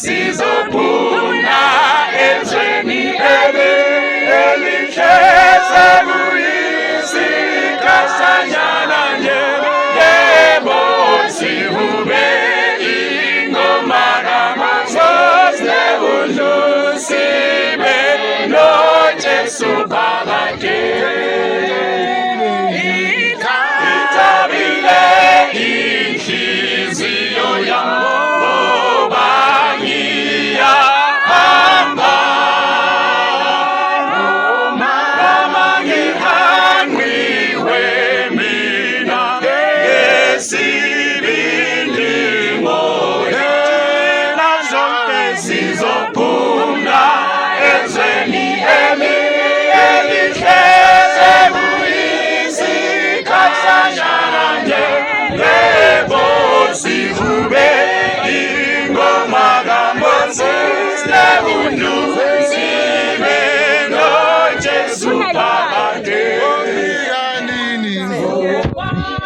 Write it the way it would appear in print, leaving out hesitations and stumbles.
sizopuna ezweni elihle sekuyisikhashanyana nje. Yebo sihube ingoma kaMazozi sibe noJesu phakathi. Ithabile inhliziyo yami ngoba ngiyahamba, noma ngihanqiwe mina ngesibindi ngoya. Zonke sizophuma ezweni elihle sekuyisikhashanyana nje. Yebo sihube ingoma kaMazozi